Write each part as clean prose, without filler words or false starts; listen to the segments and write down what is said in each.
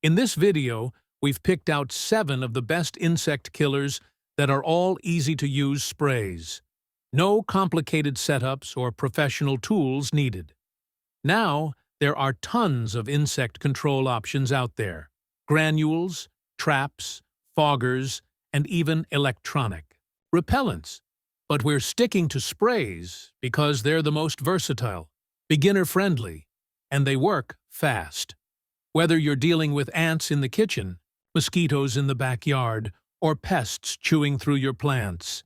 In this video, we've picked out 7 of the best insect killers that are all easy-to-use sprays. No complicated setups or professional tools needed. Now, there are tons of insect control options out there. Granules, traps, foggers, and even electronic repellents. But we're sticking to sprays because they're the most versatile, beginner-friendly, and they work fast. Whether you're dealing with ants in the kitchen, mosquitoes in the backyard, or pests chewing through your plants,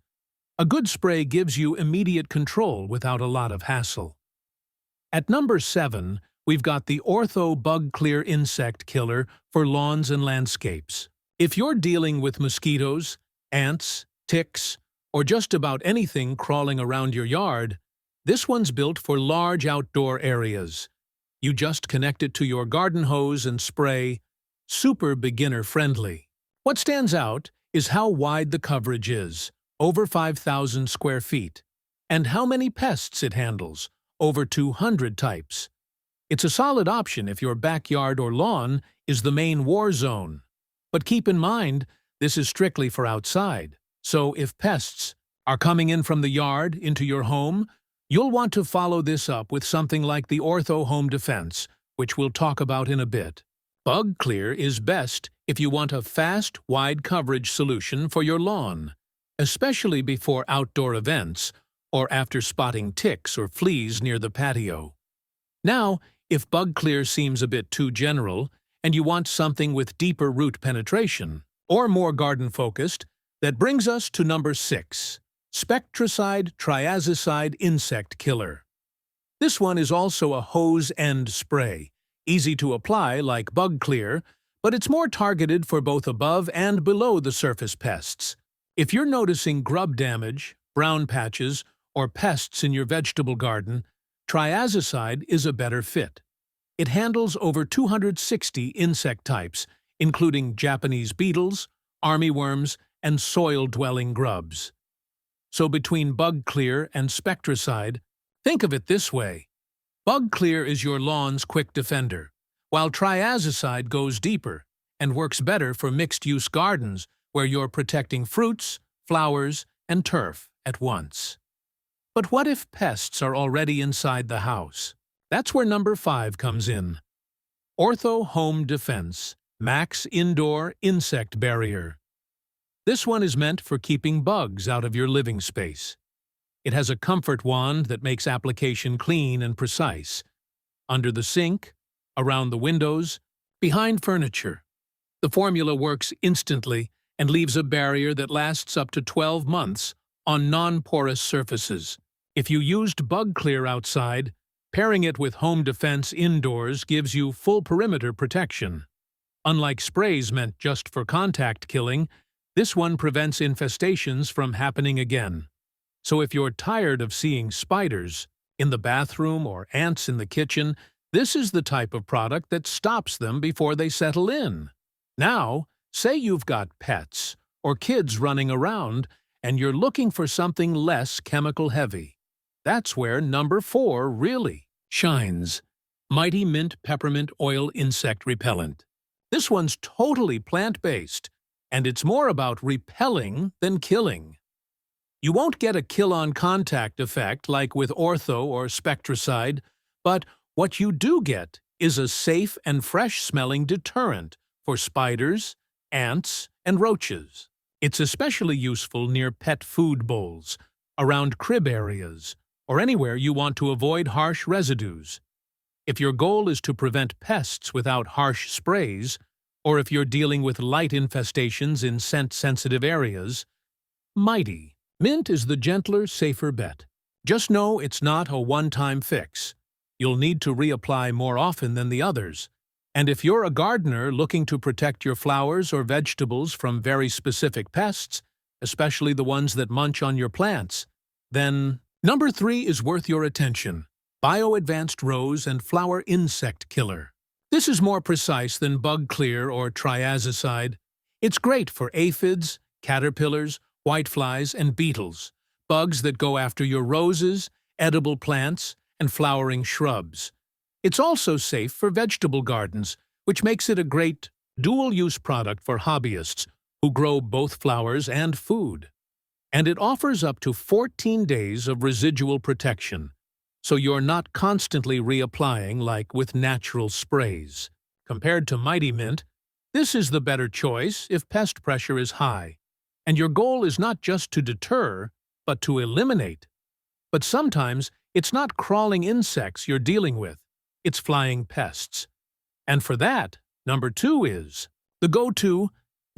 a good spray gives you immediate control without a lot of hassle. At number 7, we've got the Ortho Bug Clear Insect Killer for lawns and landscapes. If you're dealing with mosquitoes, ants, ticks, or just about anything crawling around your yard, this one's built for large outdoor areas. You just connect it to your garden hose and spray. Super beginner-friendly. What stands out is how wide the coverage is, over 5,000 square feet, and how many pests it handles, over 200 types. It's a solid option if your backyard or lawn is the main war zone. But keep in mind, this is strictly for outside. So if pests are coming in from the yard into your home, you'll want to follow this up with something like the Ortho Home Defense, which we'll talk about in a bit. Bug Clear is best if you want a fast, wide coverage solution for your lawn, especially before outdoor events or after spotting ticks or fleas near the patio. Now, if Bug Clear seems a bit too general and you want something with deeper root penetration or more garden-focused, that brings us to number 6, Spectricide Triazicide Insect Killer. This one is also a hose-end spray, easy to apply like Bug Clear, but it's more targeted for both above and below the surface pests. If you're noticing grub damage, brown patches, or pests in your vegetable garden, Triazicide is a better fit. It handles over 260 insect types, including Japanese beetles, armyworms, and soil-dwelling grubs. So between Bug Clear and Spectricide, think of it this way. Bug Clear is your lawn's quick defender, while Triazicide goes deeper and works better for mixed-use gardens where you're protecting fruits, flowers, and turf at once. But what if pests are already inside the house? That's where number 5 comes in. Ortho Home Defense Max Indoor Insect Barrier. This one is meant for keeping bugs out of your living space. It has a comfort wand that makes application clean and precise. Under the sink, around the windows, behind furniture. The formula works instantly and leaves a barrier that lasts up to 12 months on non-porous surfaces. If you used Bug Clear outside, pairing it with Home Defense indoors gives you full perimeter protection. Unlike sprays meant just for contact killing, this one prevents infestations from happening again. So if you're tired of seeing spiders in the bathroom or ants in the kitchen, this is the type of product that stops them before they settle in. Now, say you've got pets or kids running around and you're looking for something less chemical heavy. That's where number 4 really shines. Mighty Mint Peppermint Oil Insect Repellent. This one's totally plant-based, and it's more about repelling than killing. You won't get a kill-on-contact effect like with Ortho or Spectricide, but what you do get is a safe and fresh-smelling deterrent for spiders, ants, and roaches. It's especially useful near pet food bowls, around crib areas, or anywhere you want to avoid harsh residues. If your goal is to prevent pests without harsh sprays, or if you're dealing with light infestations in scent-sensitive areas, Mighty Mint is the gentler, safer bet. Just know it's not a one-time fix. You'll need to reapply more often than the others. And if you're a gardener looking to protect your flowers or vegetables from very specific pests, especially the ones that munch on your plants, then number 3 is worth your attention. BioAdvanced Rose and Flower Insect Killer. This is more precise than Bug Clear or Triazicide. It's great for aphids, caterpillars, whiteflies, and beetles, bugs that go after your roses, edible plants, and flowering shrubs. It's also safe for vegetable gardens, which makes it a great dual-use product for hobbyists who grow both flowers and food. And it offers up to 14 days of residual protection, so you're not constantly reapplying like with natural sprays. Compared to Mighty Mint, this is the better choice if pest pressure is high, and your goal is not just to deter, but to eliminate. But sometimes it's not crawling insects you're dealing with, it's flying pests. And for that, number 2 is the go-to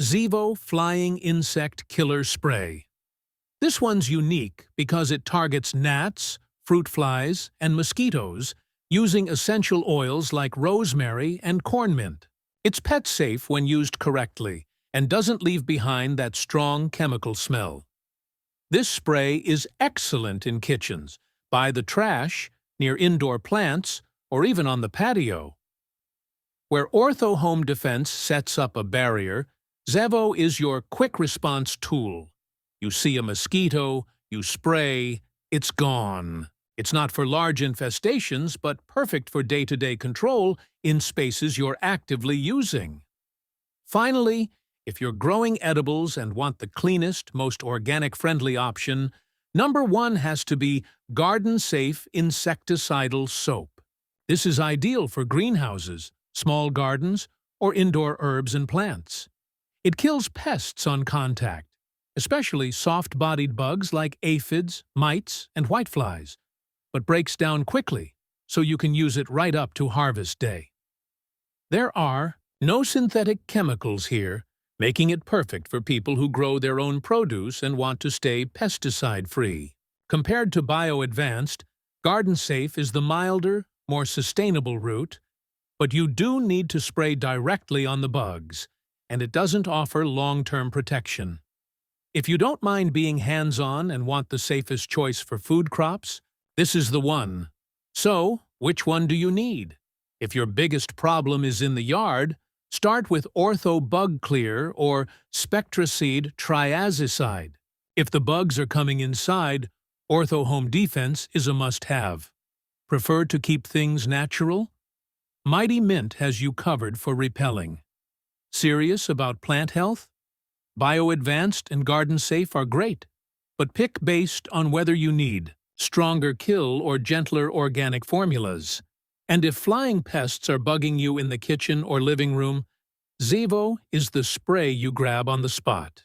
Zevo Flying Insect Killer Spray. This one's unique because it targets gnats, fruit flies, and mosquitoes using essential oils like rosemary and cornmint. It's pet-safe when used correctly and doesn't leave behind that strong chemical smell. This spray is excellent in kitchens, by the trash, near indoor plants, or even on the patio. Where Ortho Home Defense sets up a barrier, Zevo is your quick-response tool. You see a mosquito, you spray, it's gone. It's not for large infestations, but perfect for day-to-day control in spaces you're actively using. Finally, if you're growing edibles and want the cleanest, most organic-friendly option, number 1 has to be garden-safe insecticidal soap. This is ideal for greenhouses, small gardens, or indoor herbs and plants. It kills pests on contact, especially soft-bodied bugs like aphids, mites, and whiteflies, but breaks down quickly, so you can use it right up to harvest day. There are no synthetic chemicals here, making it perfect for people who grow their own produce and want to stay pesticide-free. Compared to BioAdvanced, Garden Safe is the milder, more sustainable route, but you do need to spray directly on the bugs, and it doesn't offer long-term protection. If you don't mind being hands-on and want the safest choice for food crops, this is the one. So, which one do you need? If your biggest problem is in the yard, start with Ortho Bug Clear or Spectraseed Triazicide. If the bugs are coming inside, Ortho Home Defense is a must-have. Prefer to keep things natural? Mighty Mint has you covered for repelling. Serious about plant health? BioAdvanced and Garden Safe are great, but pick based on whether you need stronger kill or gentler organic formulas. And if flying pests are bugging you in the kitchen or living room, Zevo is the spray you grab on the spot.